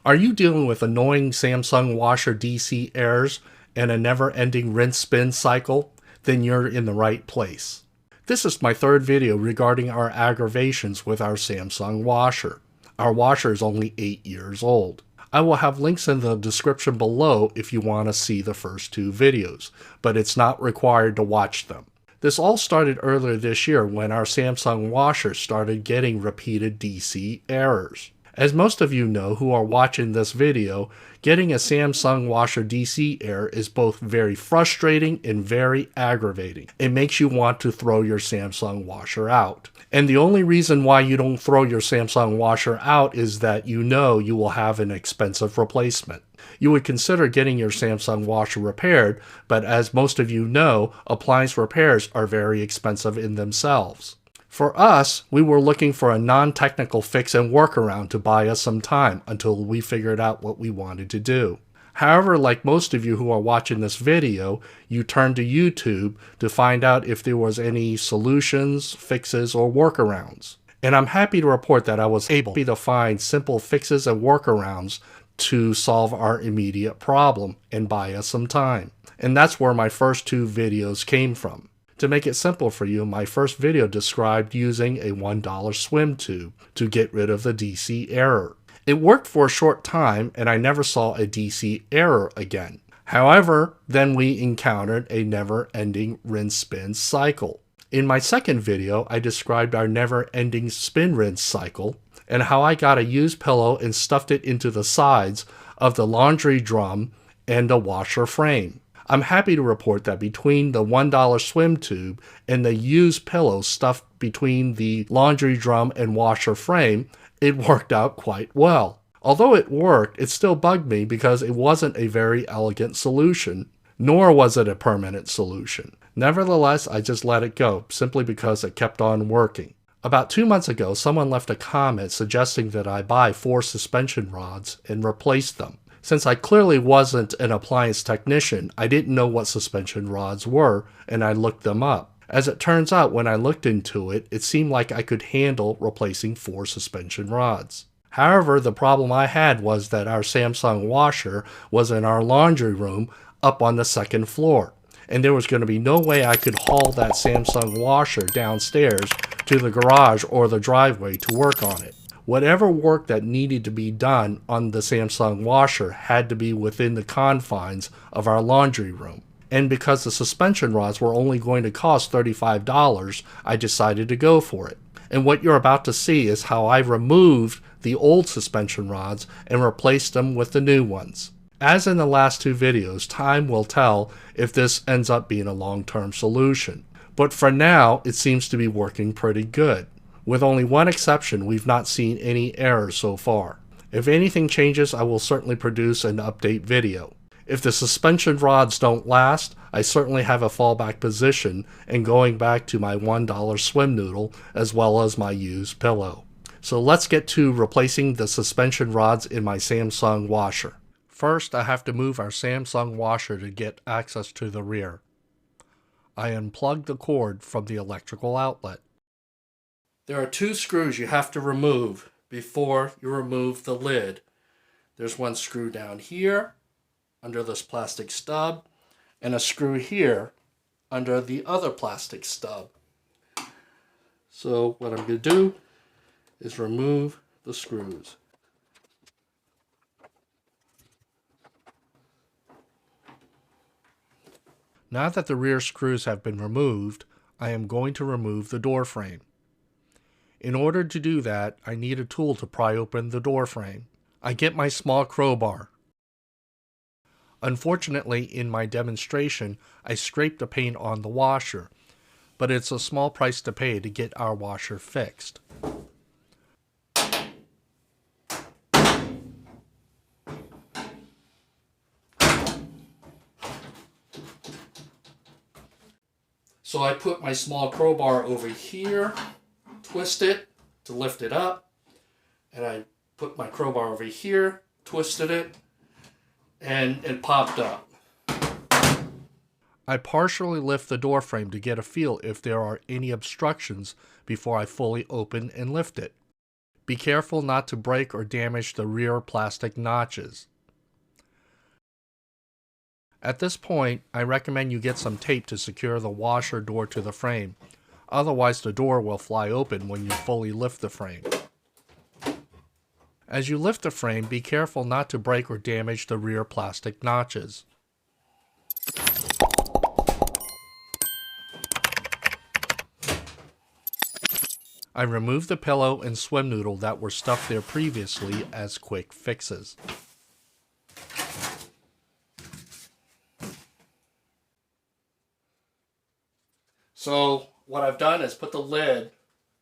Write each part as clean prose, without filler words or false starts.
Are you dealing with annoying Samsung washer DC errors and a never-ending rinse spin cycle? Then you're in the right place. This is my third video regarding our aggravations with our Samsung washer. Our washer is only 8 years old. I will have links in the description below if you want to see the first two videos, but it's not required to watch them. This all started earlier this year when our Samsung washer started getting repeated DC errors. As most of you know who are watching this video, getting a Samsung washer DC error is both very frustrating and very aggravating. It makes you want to throw your Samsung washer out. And the only reason why you don't throw your Samsung washer out is that you know you will have an expensive replacement. You would consider getting your Samsung washer repaired, but as most of you know, appliance repairs are very expensive in themselves. For us, we were looking for a non-technical fix and workaround to buy us some time until we figured out what we wanted to do. However, like most of you who are watching this video, you turned to YouTube to find out if there was any solutions, fixes, or workarounds. And I'm happy to report that I was able to find simple fixes and workarounds to solve our immediate problem and buy us some time. And that's where my first two videos came from. To make it simple for you, my first video described using a $1 swim tube to get rid of the DC error. It worked for a short time and I never saw a DC error again. However, then we encountered a never-ending rinse spin cycle. In my second video, I described our never-ending spin rinse cycle and how I got a used pillow and stuffed it into the sides of the laundry drum and the washer frame. I'm happy to report that between the $1 swim tube and the used pillow stuffed between the laundry drum and washer frame, it worked out quite well. Although it worked, it still bugged me because it wasn't a very elegant solution, nor was it a permanent solution. Nevertheless, I just let it go, simply because it kept on working. About 2 months ago, someone left a comment suggesting that I buy 4 suspension rods and replace them. Since I clearly wasn't an appliance technician, I didn't know what suspension rods were, and I looked them up. As it turns out, when I looked into it, it seemed like I could handle replacing 4 suspension rods. However, the problem I had was that our Samsung washer was in our laundry room up on the second floor, and there was going to be no way I could haul that Samsung washer downstairs to the garage or the driveway to work on it. Whatever work that needed to be done on the Samsung washer had to be within the confines of our laundry room. And because the suspension rods were only going to cost $35, I decided to go for it. And what you're about to see is how I removed the old suspension rods and replaced them with the new ones. As in the last two videos, time will tell if this ends up being a long-term solution. But for now, it seems to be working pretty good. With only one exception, we've not seen any errors so far. If anything changes, I will certainly produce an update video. If the suspension rods don't last, I certainly have a fallback position and going back to my $1 swim noodle as well as my used pillow. So let's get to replacing the suspension rods in my Samsung washer. First, I have to move our Samsung washer to get access to the rear. I unplug the cord from the electrical outlet. There are 2 screws you have to remove before you remove the lid. There's one screw down here under this plastic stub and a screw here under the other plastic stub. So what I'm going to do is remove the screws. Now that the rear screws have been removed, I am going to remove the door frame. In order to do that, I need a tool to pry open the door frame. I get my small crowbar. Unfortunately, in my demonstration, I scraped the paint on the washer, but it's a small price to pay to get our washer fixed. So I put my small crowbar over here, twist it to lift it up, and I put my crowbar over here, twisted it, and it popped up. I partially lift the door frame to get a feel if there are any obstructions before I fully open and lift it. Be careful not to break or damage the rear plastic notches. At this point, I recommend you get some tape to secure the washer door to the frame. Otherwise, the door will fly open when you fully lift the frame. As you lift the frame, be careful not to break or damage the rear plastic notches. I removed the pillow and swim noodle that were stuffed there previously as quick fixes. So what I've done is put the lid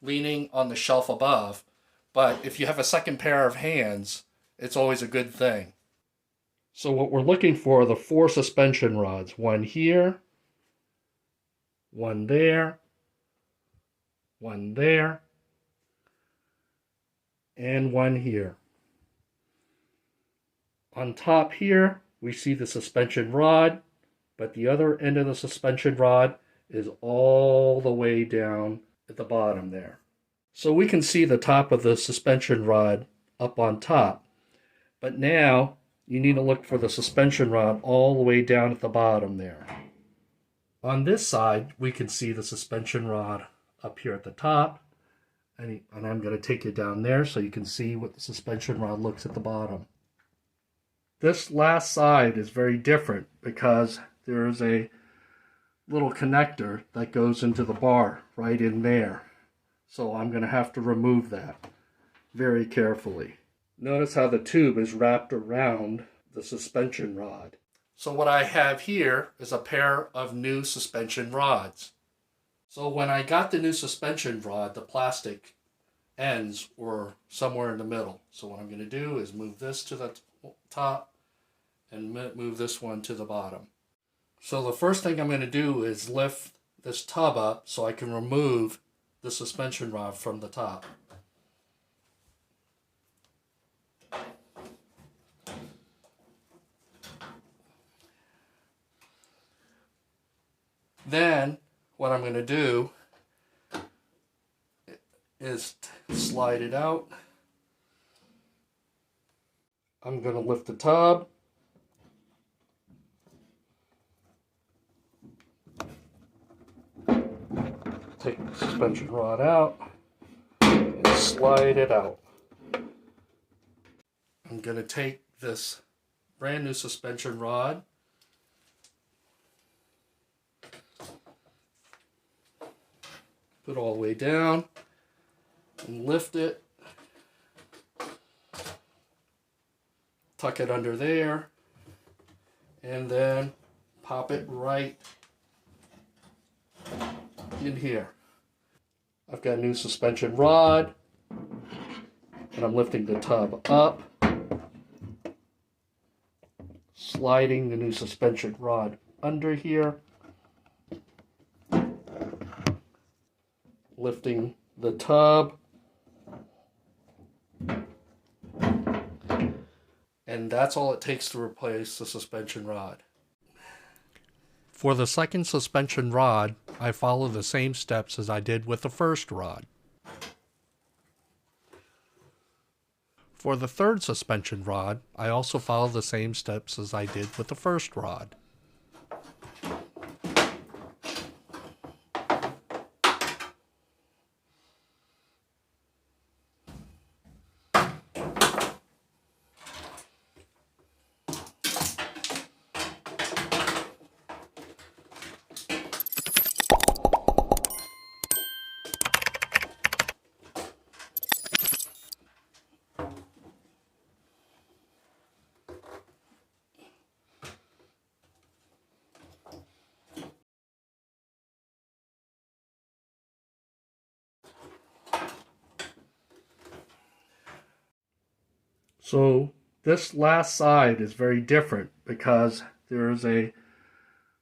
leaning on the shelf above, but if you have a second pair of hands, it's always a good thing. So what we're looking for are the 4 suspension rods. One here, one there, one there, and one here. On top here, we see the suspension rod, but the other end of the suspension rod is all the way down at the bottom there. So we can see the top of the suspension rod up on top. But now you need to look for the suspension rod all the way down at the bottom there. On this side, we can see the suspension rod up here at the top. And I'm going to take you down there so you can see what the suspension rod looks at the bottom. This last side is very different because there is a little connector that goes into the bar right in there. So I'm going to have to remove that very carefully. Notice how the tube is wrapped around the suspension rod. So what I have here is a pair of new suspension rods. So when I got the new suspension rod, the plastic ends were somewhere in the middle. So what I'm going to do is move this to the top and move this one to the bottom. So the first thing I'm going to do is lift this tub up so I can remove the suspension rod from the top. Then what I'm going to do is slide it out. I'm going to lift the tub. Take the suspension rod out and slide it out. I'm going to take this brand new suspension rod, put it all the way down and lift it, tuck it under there, and then pop it right in here. I've got a new suspension rod and I'm lifting the tub up, sliding the new suspension rod under here, lifting the tub, and that's all it takes to replace the suspension rod. For the second suspension rod, I follow the same steps as I did with the first rod. For the third suspension rod, I also follow the same steps as I did with the first rod. So this last side is very different because there is a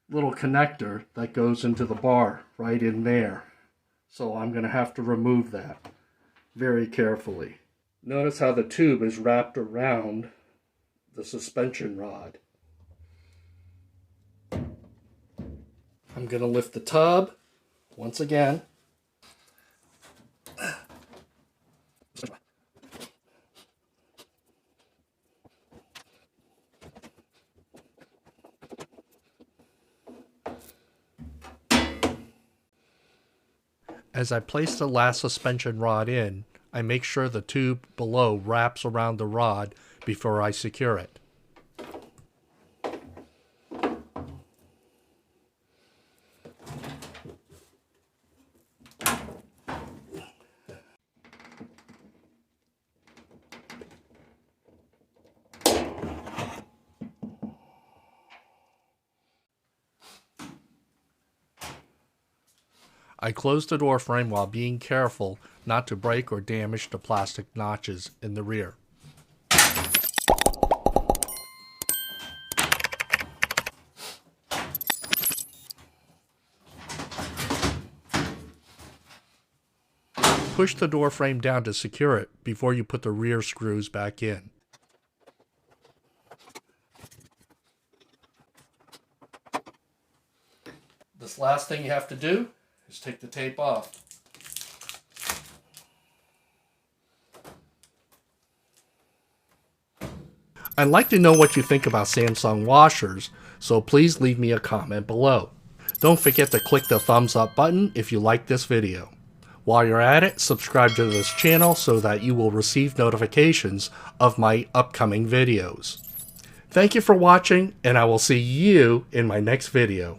little connector that goes into the bar right in there. So I'm going to have to remove that very carefully. Notice how the tube is wrapped around the suspension rod. I'm going to lift the tub once again. As I place the last suspension rod in, I make sure the tube below wraps around the rod before I secure it. I close the door frame while being careful not to break or damage the plastic notches in the rear. Push the door frame down to secure it before you put the rear screws back in. This last thing you have to do is take the tape off. I'd like to know what you think about Samsung washers, so please leave me a comment below. Don't forget to click the thumbs up button if you like this video. While you're at it, subscribe to this channel so that you will receive notifications of my upcoming videos. Thank you for watching, and I will see you in my next video.